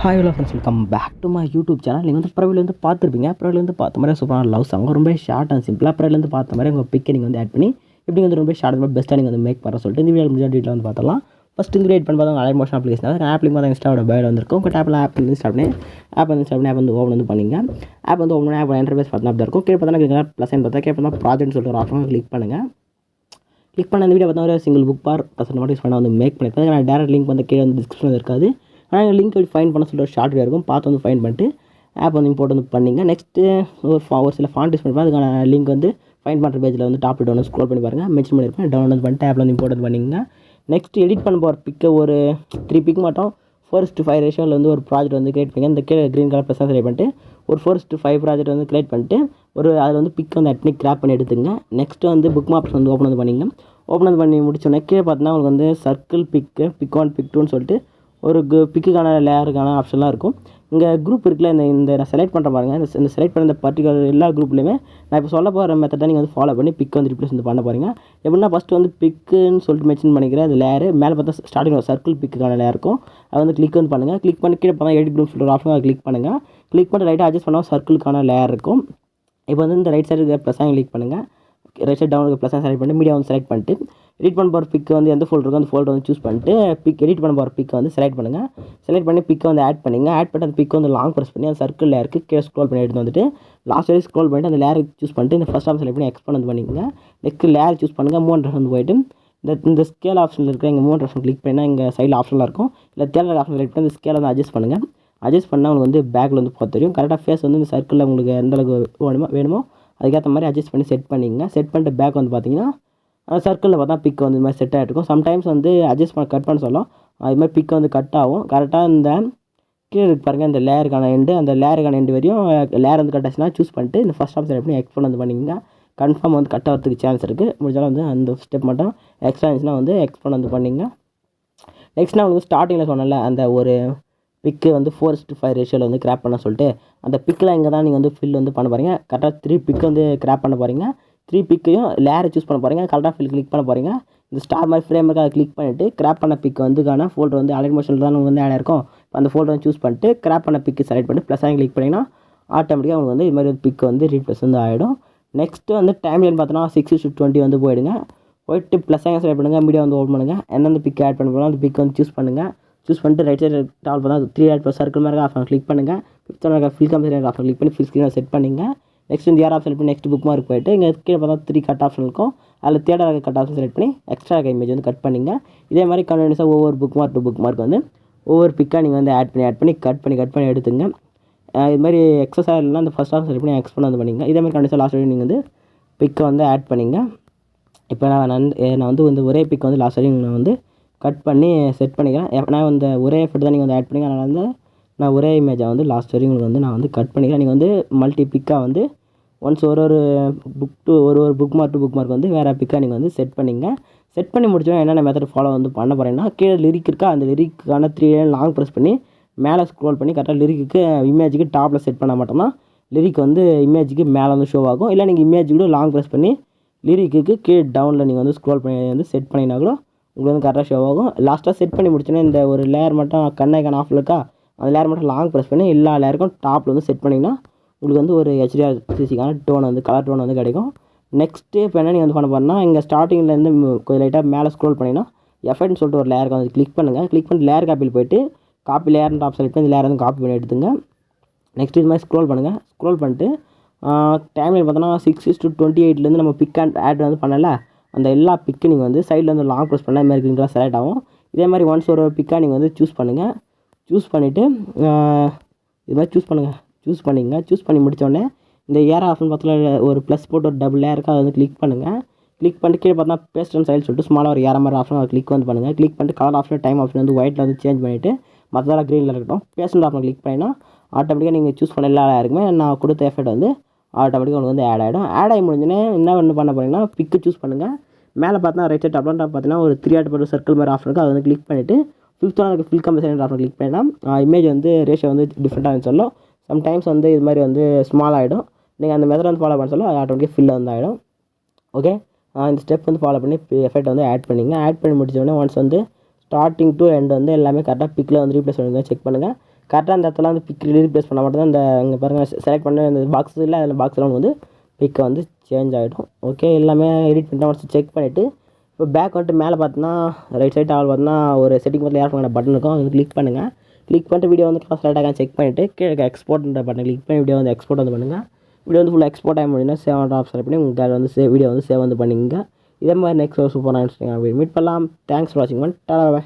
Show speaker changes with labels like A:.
A: Hi hello friends, welcome back to my YouTube channel. நீங்கள் வந்து ப்ரொஃபைலேருந்து பார்த்துருப்பீங்க. ப்ரொஃபைலேருந்து பார்த்த மாதிரி சூப்பரான லவ் சாங் ரொம்ப ஷார்ட் அண்ட் சிம்பிளாக ப்ரொஃபைலேருந்து பார்த்த மாதிரி உங்கள் பிக்கை நீங்கள் வந்து ஆட் பண்ணி இப்படி வந்து ரொம்ப ஷார்ட் அண்ட் பெஸ்ட்டாக நீங்கள் வந்து மேக் பண்ண சொல்லிட்டு இந்த வீடியோ முடிஞ்ச டீட்டில் வந்து பார்த்தலாம். ஃபஸ்ட் இந்த எடிட் பண்ணி பார்த்தா மோஷன் அப்ளிகேஷன் ஆப் லிங்க் வந்து இன்ஸ்டாவோட பயோட வந்திருக்கும். உங்கள் ஆப்பில் ஆப் வந்து ஸ்டார்ட் பண்ணி ஆப் வந்து ஓப்பன் வந்து பண்ணிங்க. ஆப் வந்து ஓப்பன் பண்ணி ஆப் இன்டர்ஃபேஸ் பார்த்தா அப்படி இருக்கும். கீழே பார்த்தா ப்ளஸ் பார்த்தா கீழே பார்த்தா ப்ராஜெக்ட்னு சொல்லிட்டு ஒரு ஆப்ஷன் கிளிக் பண்ணுங்கள். கிளிக் பண்ண அந்த வீடியோ பார்த்தா ஒரு சிங்கிள் புக் பார் ப்ளஸ் மட்டும் யூஸ் பண்ண வந்து மேக் பண்ணியிருப்பேன். நான் டேரக்ட் லிங்க் வந்து கீழே வந்து டிஸ்கிரிப்ஷன் இருக்காது. ஆனால் லிங்க் வந்து ஃபைன் பண்ண சொல்லிட்டு ஒரு ஷார்ட் வீடியோ இருக்கும். பார்த்து வந்து ஃபைன் பண்ணிட்டு ஆப் வந்து இம்போர்ட் வந்து பண்ணிங்க. நெக்ஸ்ட்டு ஒரு சில ஃபாண்ட் யூஸ் பண்ணுறேன். அதுக்கான லிங்க் வந்து ஃபைன் பண்ணுற பேஜில் வந்து டாப் டவுன் ஸ்க்ரோல் பண்ணி பாருங்கள். மென்ஷன் பண்ணியிருப்பேன். டவுன்லோட் வந்து பண்ணிட்டு ஆப்பில் வந்து இம்போர்ட் வந்து பண்ணிங்க. நெக்ஸ்ட் எடிட் பண்ண போகிற பிக்கை ஒரு 3 பிக் மட்டும் 4:5 ரேஷியோவில் வந்து ஒரு ப்ராஜெக்ட் வந்து கிரியேட் பண்ணிங்க. இந்த கீழே க்ரீன் கலர் ப்ளஸ் செலக்ட் பண்ணிட்டு ஒரு 4:5 ப்ராஜெக்ட் வந்து கிரியேட் பண்ணிட்டு அதில் வந்து பிக் வந்து ஆட் பண்ணி கிராப் பண்ணி எடுத்துங்க. நெக்ஸ்ட்டு வந்து புக் மாப்ஸ் வந்து ஓப்பன் வந்து பண்ணிங்க. ஓப்பன் வந்து பண்ணி முடிச்சோடனே கீழே பார்த்தீங்கன்னா உங்களுக்கு வந்து சர்க்கிள் பிக் 1 பிக் 2ன்னு சொல்லிட்டு ஒரு பிக்குக்கான லேயருக்கான ஆப்ஷன்லாம் இருக்கும். இங்கே குரூப் இருக்குல்ல, இந்த நான் செலக்ட் பண்ணுற பாருங்கள். இந்த செலக்ட் பண்ண இந்த பர்டிகுலர் எல்லா குரூப்லையுமே நான் இப்போ சொல்ல போகிற மெத்தட் தான் நீங்கள் வந்து ஃபாலோ பண்ணி பிக் வந்து ரிப்ளேஸ் வந்து பண்ண போகிறீங்க. எப்படின்னா ஃபஸ்ட்டு வந்து பிக்குன்னு சொல்லிட்டு மென்ஷன் பண்ணிக்கிறேன். அது லேயர் மேலே பார்த்தா ஸ்டார்டிங் ஒரு சர்க்கிள் பிக்குக்கான லேயர் இருக்கும். அதை வந்து கிளிக் வந்து பண்ணுங்கள். கிளிக் பண்ணி கீழே பார்த்தா எடிட் குரூப் சொல்லிட்டு ஆப்ஷன் அதை கிளிக் பண்ணுங்கள். கிளிக் பண்ணி ரைட்டாக அட்ஜஸ்ட் பண்ணால் சர்க்கிளுக்கான லேயர் இருக்கும். இப்போ வந்து இந்த ரைட் சைடு ப்ளஸ் கிளிக் பண்ணுங்கள். ரைட் சைட் டவுனுக்கு ப்ளஸ் செலக்ட் பண்ணிட்டு மீடியா வந்து செலக்ட் பண்ணிட்டு எடிட் பண்ண போகிற பிக் வந்து எந்த ஃபோல்டர் இருக்கோ அந்த ஃபோல்டர் வந்து சூஸ் பண்ணிட்டு எடிட் பண்ண போகிற பிக் வந்து செலக்ட் பண்ணுங்கள். செலக்ட் பண்ணி பிக்கை வந்து ஆட் பண்ணுங்கள். ஆட் பண்ணிட்டு அந்த பிக் வந்து லாங் ப்ரெஸ் பண்ணி அந்த சர்க்கிள் லேயருக்கு கீழே ஸ்க்ரோல் பண்ணி எடுத்து வந்துட்டு லாஸ்ட் வரைக்கும் ஸ்க்ரோல் பண்ணிட்டு அந்த லேயருக்கு சூஸ் பண்ணிட்டு இந்த ஃபஸ்ட் ஆப்ஷன் செலக்ட் பண்ணி எக்ஸ்பேண்ட் வந்து பண்ணிங்க. நெக்ஸ்ட் லேயர் சூஸ் பண்ணுங்கள். மூணு வந்து போயிட்டு இந்த ஸ்கேல் ஆப்ஷனில் இருக்கிற இங்கே மூணு ஆப்ஷன் கிளிக் பண்ணால் இங்கே சைடில் ஆப்ஷனில் இருக்கும். இல்லை தேர்ட் ஆப்ஷன் செலக்ட் பண்ணி இந்த ஸ்கேலை வந்து அட்ஜஸ்ட் பண்ணுங்கள். அட்ஜஸ்ட் பண்ணால் உங்களுக்கு வந்து பேக்கில் வந்து பார்த்து தெரியும். கரெக்டாக ஃபேஸ் வந்து இந்த சர்க்கிளில் உங்களுக்கு எந்த அளவுக்கு வேணுமோ அதுக்கேற்ற மாதிரி அட்ஜஸ்ட் பண்ணி செட் பண்ணிங்க. செட் பண்ணிட்டு பேக் வந்து பார்த்தீங்கன்னா சர்க்கிளில் பார்த்தா பிக் வந்து இது மாதிரி செட் ஆகிருக்கும். சம்டைம்ஸ் வந்து அட்ஜஸ்ட் பண்ண கட் பண்ண சொல்லலாம். அது மாதிரி பிக் வந்து கட் ஆகும். கரெக்டாக இந்த கீழே இருக்கு பாருங்கள், இந்த லேயருக்கான அந்த லேயருக்கான எண்டு வரையும் லேயர் வந்து கட் ஆச்சுன்னா சூஸ் பண்ணிட்டு இந்த ஃபஸ்ட் ஆப்ஷன் எப்படி எக்ஸ்போர்ட் வந்து பண்ணிங்க. கன்ஃபார்ம் வந்து கட் ஆகிறதுக்கு சான்ஸ் இருக்குது. முடிஞ்சாலும் வந்து அந்த ஸ்டெப் மட்டும் எக்ஸ்ட்ரா இருந்துச்சுன்னா வந்து எக்ஸ்போர்ட் வந்து பண்ணிங்க. நெக்ஸ்ட் நான் உங்களுக்கு ஸ்டார்டிங்கில் சொன்னல அந்த ஒரு பிக்கு வந்து 4:5 ரேஷியோவில் வந்து கிராப் பண்ண சொல்லிட்டு அந்த பிக்கில் இங்கே தான் நீங்கள் வந்து ஃபில் வந்து பண்ண போகிறீங்க. கரெக்டாக 3 பிக் வந்து கிராப் பண்ண போகிறீங்க. 3 பிக்கையும் லேரை சூஸ் பண்ண போகிறீங்க. கரெக்டாக ஃபில் கிளிக் பண்ண போகிறீங்க. இந்த ஸ்டார் மாதிரி ஃப்ரேம் இருக்குது அதை கிளிக் பண்ணிவிட்டு கிராப் பண்ண பிக் வந்துக்கான ஃபோல்டர் வந்து அலைன் மோஷனில் தான் வந்து ஆட் இருக்கும். அந்த ஃபோல்டர் வந்து சூஸ் பண்ணிட்டு கிராப் பண்ண பிக்கு செலக்ட் பண்ணி ப்ளஸ் கிளிக் பண்ணிங்கன்னா ஆட்டோமேட்டிக்காக உங்களுக்கு வந்து இது மாதிரி பிக் வந்து ரீப்ளேஸ் வந்து ஆகிடும். நெக்ஸ்ட்டு வந்து டைம் லைன் பார்த்தோன்னா 6:20 வந்து போயிடுங்க. போய்ட்டு ப்ளஸ் செலக்ட் பண்ணுங்கள். மீடியா வந்து ஓப்பன் பண்ணுங்கள். எந்தெந்த பிக் ஆட் பண்ண போகிறோம் அந்த பிக் வந்து சூஸ் பண்ணுங்கள். சூஸ் பண்ணிட்டு ரைட் சைடு டால் பண்ணால் 3 ஆட் ப்ளஸ் சர்க்கிள் மாதிரி ஆப்ஷன் கிளிக் பண்ணுங்கள். ஃபில் கம்பெனி ஆப்ஷன் கிளிக் பண்ணி ஃபில் ஸ்க்ரீனை செட் பண்ணிங்க. நெக்ஸ்ட் இந்த ஆப்ஷன் செலக்ட் பண்ணி நெக்ஸ்ட் புக் மார்க் போய்ட்டு இங்கே கீழே பார்த்தா 3 கட் ஆப்ஷன் இருக்கும். அதில் தேர்ட் கட் ஆப்ஷன் செலக்ட் பண்ணி எக்ஸ்ட்ரா இமேஜ் வந்து கட் பண்ணிங்க. இதே மாதிரி கண்டினியூஸாக ஒவ்வொரு புக் மார்க் வந்து ஒவ்வொரு பிக்காக நீங்கள் வந்து ஆட் பண்ணி கட் பண்ணி எடுத்துங்க. இது மாதிரி எக்ஸஸ் ஆகலாம் அந்த ஃபஸ்ட் ஆப்ஷன் செலக்ட் பண்ணி எக்ஸ்போர்ட் வந்து பண்ணிங்க. இதே மாதிரி கண்டினியூஸாக லாஸ்ட் வரையும் நீங்கள் வந்து பிக்கை வந்து ஆட் பண்ணிங்க. இப்போ நான் வந்து இந்த ஒரே பிக் வந்து லாஸ்ட் வரையும் நான் வந்து கட் பண்ணி செட் பண்ணிக்கிறேன். நான் இந்த ஒரே எஃபர்ட் தான் நீங்கள் வந்து ஆட் பண்ணிங்க. அதனால் வந்து நான் ஒரே இமேஜை வந்து லாஸ்ட் வரையும் உங்களுக்கு வந்து நான் வந்து கட் பண்ணிக்கிறேன். நீங்கள் வந்து மல்டி பிக்காக வந்து ஒன்ஸ் ஒரு புக் மார்க் வந்து வேறு பிக்காக நீங்கள் வந்து செட் பண்ணிங்க. செட் பண்ணி முடிச்சோன்னா என்னென்ன மெத்தட் ஃபாலோ வந்து பண்ண போகிறேன்னா கீழே லிரிக் இருக்கா அந்த லிரிக்கான 3 லாங் ப்ரெஸ் பண்ணி மேலே ஸ்க்ரோல் பண்ணி கரெக்டாக லிரிக்கு இமேஜுக்கு டாப்பில் செட் பண்ண மாட்டோம்னா லிரிக் வந்து இமேஜுக்கு மேலே வந்து ஷோ ஆகும். இல்லை நீங்கள் இமேஜ் கூட லாங் ப்ரெஸ் பண்ணி லிரிக்கு கீழே டவுனில் நீங்கள் வந்து ஸ்க்ரோல் பண்ணி வந்து செட் பண்ணினா கூட உங்களுக்கு வந்து கரெக்டாக ஷோ ஆகும். லாஸ்ட்டாக செட் பண்ணி முடிச்சோன்னா இந்த ஒரு லேயர் மட்டும் கண்ணைக்கான ஆஃபில் இருக்கா அந்த லேயர் மட்டும் லாங் ப்ரெஸ் பண்ணி எல்லா லேயருக்கும் டாப்பில் வந்து செட் பண்ணிங்கன்னா உங்களுக்கு வந்து ஒரு HDR டோன் வந்து கலர் டோன் வந்து கிடைக்கும். நெக்ஸ்ட்டு இப்போ என்ன நீங்கள் வந்து பண்ண போகிறேன்னா இங்கே ஸ்டார்டிங்லேருந்து கொஞ்சம் லைட்டாக மேலே ஸ்க்ரோல் பண்ணிங்கன்னா எஃபெக்ட்னு சொல்லிட்டு ஒரு லேயருக்கு வந்து கிளிக் பண்ணுங்கள். கிளிக் பண்ணி லேயர் காப்பியில் போய்ட்டு காப்பி லேயர்னு ஆப்ஷன் செலக்ட் பண்ணி இந்த லேயர் வந்து காப்பி பண்ணி எடுத்துங்க. நெக்ஸ்ட் இது மாதிரி ஸ்க்ரோல் பண்ணுங்கள். ஸ்க்ரோல் பண்ணிட்டு டைமில் பார்த்தோன்னா 6:28 நம்ம பிக் அண்ட் ஆட் வந்து பண்ணல அந்த எல்லா பிக்கு நீங்கள் வந்து சைடில் வந்து லாங் ப்ரெஸ் பண்ணால் இது மாதிரி கிரீன்லாம் செலக்ட் ஆகும். இதே மாதிரி ஒன்ஸ் ஒரு பிக்காக நீங்கள் வந்து சூஸ் பண்ணுங்கள். சூஸ் பண்ணிவிட்டு இது மாதிரி சூஸ் பண்ணி முடித்தோடனே இந்த ஏர் ஆப்ஷன் பக்கத்தில் ஒரு ப்ளஸ் போட்டு ஒரு டபுள் லேயருக்கு அதை வந்து கிளிக் பண்ணுங்கள். கிளிக் பண்ணிட்டு கீழே பார்த்தா பேஸ்ட் அண்ட் சைடு சொல்லிட்டு ஸ்மாலாக ஒரு ஏற மாதிரி ஆப்ஷன் அதை கிளிக் வந்து பண்ணுங்கள். கிளிக் பண்ணிட்டு கலர் ஆப்ஷன் டைம் ஆப்ஷன் வந்து ஒயிட்டில் வந்து சேஞ்ச் பண்ணிவிட்டு மற்றதெல்லாம் க்ரீனில் இருக்கட்டும். பேஸ்ட் ஆப்ஷன் கிளிக் பண்ணினா ஆட்டோமேட்டிக்காக நீங்கள் சூஸ் பண்ண எல்லா லேயருக்குமே நான் கொடுத்த எஃபெக்ட் வந்து ஆட்டோமேட்டிக்காக உங்களுக்கு வந்து ஆட் ஆகிடும். ஆட் ஆகி முடிஞ்சோடனே என்ன ஒன்று பண்ண போகிறீங்கன்னா பிக்கு சூஸ் பண்ணுங்கள். மேலே பார்த்தா ரைட் சைட் டாப்லாம் பார்த்தீங்கன்னா ஒரு 3 ஆட் போட்டு சர்க்கிள் மாதிரி ஆஃப் இருக்குது. அதை வந்து கிளிக் பண்ணிவிட்டு 5th one fill compression off click பண்ணினா இமேஜ் வந்து ரேஷியோ வந்து டிஃப்ரெண்ட்டாக சொல்லும். சம்டைம்ஸ் வந்து இது மாதிரி வந்து ஸ்மால் ஆகிடும். நீங்கள் அந்த மெத்தட் வந்து ஃபாலோ பண்ண சொல்ல அது ஆட்டோமேட்டிக்காக ஃபில் வந்து ஆகிடும். ஓகே, இந்த ஸ்டெப் வந்து ஃபாலோ பண்ணி எஃபெக்ட் வந்து ஆட் பண்ணிங்க. ஆட் பண்ணி முடிச்சோடனே ஒன்ஸ் வந்து ஸ்டார்டிங் டு எண்ட் வந்து எல்லாமே கரெக்டாக பிக்கில் வந்து ரீப்ளேஸ் பண்ணி செக் பண்ணுங்கள். கரெக்டாக அந்த இடத்துல வந்து பிக்கில் ரீப்ளேஸ் பண்ண மட்டும் தான் இந்த இங்கே பாருங்கள் செலக்ட் பண்ண இந்த பாக்ஸ் இல்லை அதில் பாக்ஸில் வந்து பிக்கை வந்து சேஞ்ச் ஆகிடும். ஓகே, எல்லாமே எடிட் பண்ணிட்டு ஒன்ஸ் செக் பண்ணிவிட்டு இப்போ பேக் வந்துட்டு மேலே பார்த்தீங்கன்னா ரைட் சைட் ஆல் பார்த்தீங்கன்னா ஒரு செட்டிங் பற்றில் ஏர் பண்ண பட்டன் இருக்கும். அது கிளிக் பண்ணுங்கள். கிளிக் பண்ணிட்டு வீடியோ வந்து ஃபஸ்ட் ரைட்டாக செக் பண்ணிவிட்டு கீழே எக்ஸ்போர்ட்ன்ற பட்டன் கிளிக் பண்ணி வீடியோ வந்து எக்ஸ்போர்ட் வந்து பண்ணுங்கள். வீடியோ வந்து ஃபுல்லாக எக்ஸ்போர்ட் ஆகி முடியும்னா சேவ் ஆட் ஆப்ஷன் பண்ணி உங்களுக்கு வந்து வீடியோ வந்து சேவ் வந்து பண்ணிங்க. இதே மாதிரி நெக்ஸ்ட் சூப்பராக இன்ட்ரெஸ்டிங் மீட் பண்ணலாம். தேங்க்ஸ் ஃபார் வாட்சிங். டாடா.